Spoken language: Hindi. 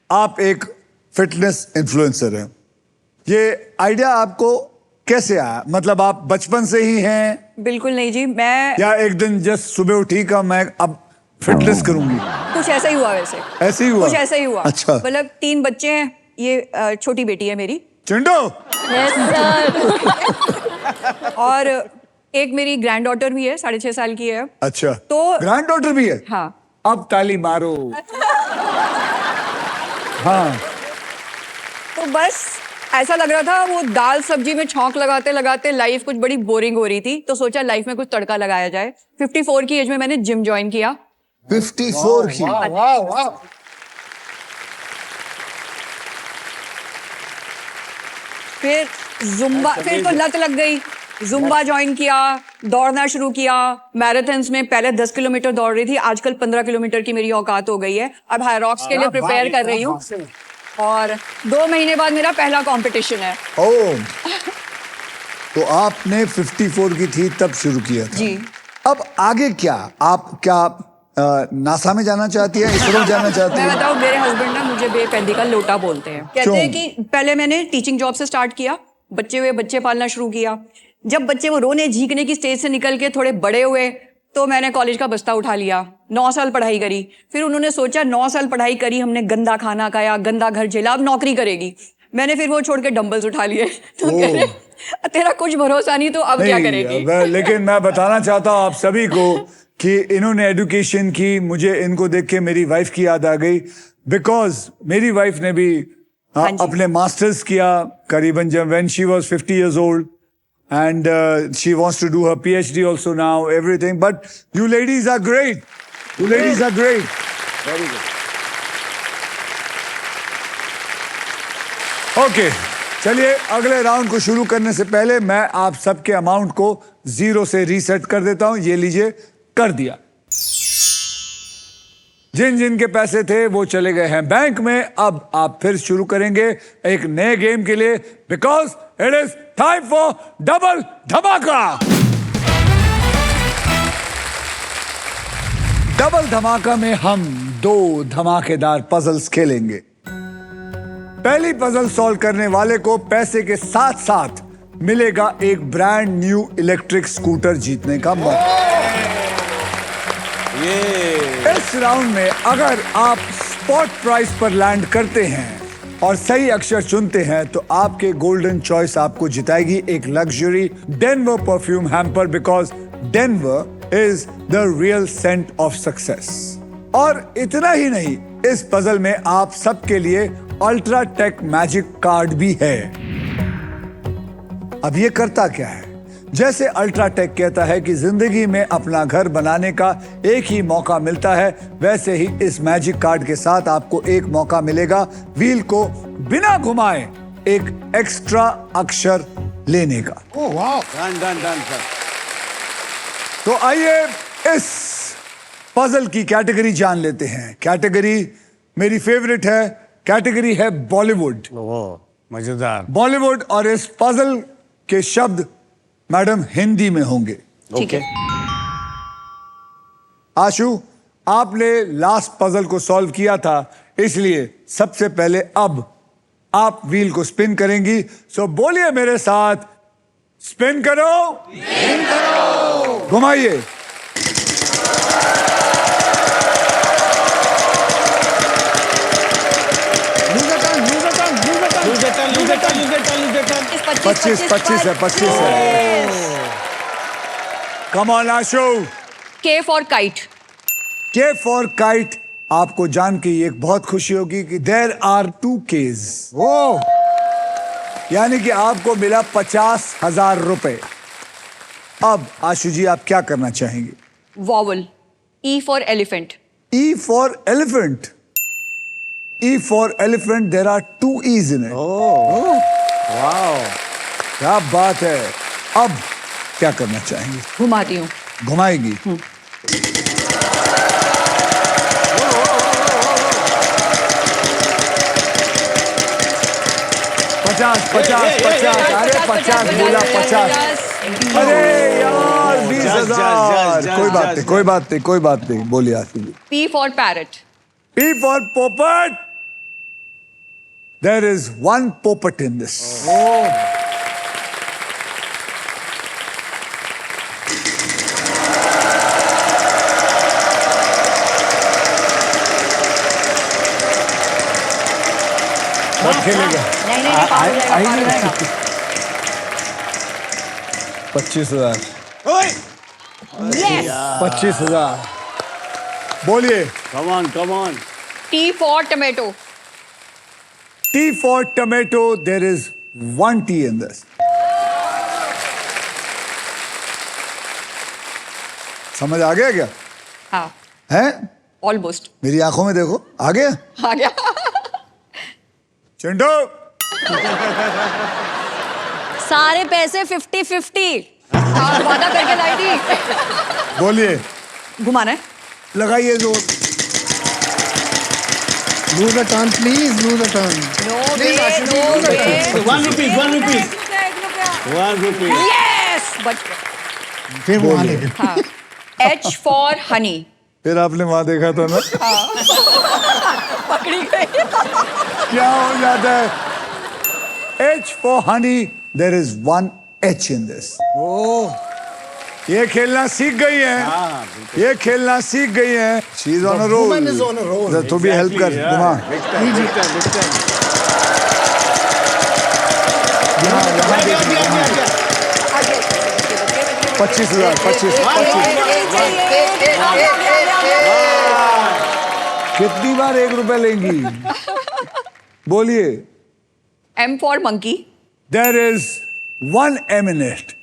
आप एक फिटनेस इन्फ्लुएंसर हैं, ये आइडिया आपको कैसे आया? मतलब आप बचपन से ही हैं? बिल्कुल नहीं जी, मैं या एक दिन जस्ट सुबह उठी का मैं अब फिटनेस करूंगी? कुछ ऐसा ही हुआ वैसे। ऐसे ही हुआ? कुछ ऐसा ही हुआ। अच्छा। मतलब 3 बच्चे हैं, ये छोटी बेटी है मेरी। चिंटू। और एक मेरी ग्रैंड डॉटर भी है, 6.5 साल की है। अच्छा, तो ग्रैंड डॉटर भी है? हाँ। अब ताली मारो। हाँ, तो बस ऐसा लग रहा था, वो दाल सब्जी में छौंक लगाते लगाते लाइफ कुछ बड़ी बोरिंग हो रही थी, तो सोचा लाइफ में कुछ तड़का लगाया जाए। 54 की एज में मैंने जिम ज्वाइन किया। 54 की? फिर जुम्बा, फिर तो लत लग गई, जुम्बा ज्वाइन किया, दौड़ना शुरू किया। मैराथन्स में पहले 10 किलोमीटर दौड़ रही थी, आजकल 15 किलोमीटर की मेरी औकात हो गई है। अब हाईरॉक्स के लिए प्रिपेयर कर रही हूँ और 2 महीने बाद मेरा पहला कंपटीशन है। ओह, तो आपने 54 की थी तब शुरू किया था? जी। अब आगे क्या? आप क्या नासा में जाना चाहती है, इसरो जाना चाहती मैं है? बताऊं, मेरे हस्बैंड ना मुझे बेपेंदी का लोटा बोलते हैं। कहते हैं कि पहले मैंने टीचिंग जॉब से स्टार्ट किया, बच्चे हुए, बच्चे पालना शुरू किया। जब बच्चे वो रोने झीकने की स्टेज से निकल के थोड़े बड़े हुए, तो मैंने कॉलेज का बस्ता उठा लिया। 9 साल पढ़ाई करी। फिर उन्होंने सोचा 9 साल पढ़ाई करी, हमने गंदा खाना खाया, गंदा घर झेला, अब नौकरी करेगी। मैंने फिर वो छोड़ के डंबल्स उठा लिए। तो कह रहे, तेरा कुछ भरोसा नहीं, तो अब क्या करेगी? लेकिन मैं बताना चाहता हूँ आप सभी को कि इन्होंने एजुकेशन की, मुझे इनको देख के मेरी वाइफ की याद आ गई। बिकॉज मेरी वाइफ ने भी अपने मास्टर्स किया करीबन जब when she was 50 years old, and she wants to do her PhD also now, everything. But you ladies are great. You ladies are great. Very good. Okay, चलिए अगले राउंड को शुरू करने से पहले मैं आप सबके अमाउंट को 0 से रीसेट कर देता हूं। ये लीजिए, कर दिया। जिन जिन के पैसे थे वो चले गए हैं बैंक में। अब आप फिर शुरू करेंगे एक नए गेम के लिए, because it is time for double धमाका। डबल धमाका में हम 2 धमाकेदार पजल्स खेलेंगे। पहली पजल सॉल्व करने वाले को पैसे के साथ साथ मिलेगा एक ब्रांड न्यू इलेक्ट्रिक स्कूटर जीतने का मौका। इस राउंड में अगर आप स्पॉट प्राइस पर लैंड करते हैं और सही अक्षर चुनते हैं तो आपके गोल्डन चॉइस आपको जिताएगी एक luxury Denver perfume hamper, because Denver is the real scent of success. और इतना ही नहीं, इस पजल में आप सबके लिए अल्ट्रा टेक मैजिक कार्ड भी है। अब ये करता क्या है? जैसे अल्ट्राटेक कहता है कि जिंदगी में अपना घर बनाने का एक ही मौका मिलता है, वैसे ही इस मैजिक कार्ड के साथ आपको एक मौका मिलेगा व्हील को बिना घुमाए एक एक्स्ट्रा अक्षर लेने का। ओह वाह, डन। तो आइए इस पजल की कैटेगरी जान लेते हैं। कैटेगरी मेरी फेवरेट है, कैटेगरी है बॉलीवुड। मजेदार। बॉलीवुड, और इस पजल के शब्द मैडम हिंदी में होंगे। ठीक है। आशु, आपने लास्ट पजल को सॉल्व किया था, इसलिए सबसे पहले अब आप व्हील को स्पिन करेंगी। सो बोलिए मेरे साथ, स्पिन करो, स्पिन करो, घुमाइए। पच्चीस है। Come on Ashu. K for kite. K for kite. आपको जान के एक बहुत खुशी होगी कि देयर आर 2 Ks। ओ, यानी कि आपको मिला 50,000 रुपए। अब आशु जी, आप क्या करना चाहेंगे? Vowel. E for elephant. E for elephant. E for elephant, there are 2 E's in it। Wow, क्या बात है। अब क्या करना चाहेंगे? घुमाती हूँ। घुमाएगी। 50। अरे 50 बोला, 50। अरे यार 20,000। कोई बात नहीं, बोलिए आसिफ जी। P for parrot. P for पोपट। There is one poppet in this. But खेलेगा नहीं पार हो जाएगा, पार हो जाएगा। 25,000 Yes! 25,000 बोलिए Come on, come on. T for tomato. T for tomato. There is one T in this. समझ आ गया क्या? हाँ, हैं? almost. मेरी आंखों में देखो, आ गया? आ गया। चिंटू सारे पैसे 50-50 वादा करके लाई थी। बोलिए, घुमाना है? लगाइए जोर। Lose a turn, please. Lose a turn. No way, no way। 1 rupees, 1 rupees. एक रुपया। 1 rupee. Yes! बच गया। फिर वो हालेगा। हाँ। H for honey। फिर आपने वहां देखा तो ना पकड़ी गई। क्या हो जाता है? H for honey. There is one H in this. ये खेलना सीख गई है। हाँ, ये खेलना सीख गई है। She is on a roll. woman is on a roll. जरा तू भी हेल्प कर, Yeah. घुमा। Big time, big time, big time. यहाँ देख, यहाँ। 25,000, 25, 25। कितनी बार 1 रुपया लेंगी? बोलिए। M for monkey। There is one M in it.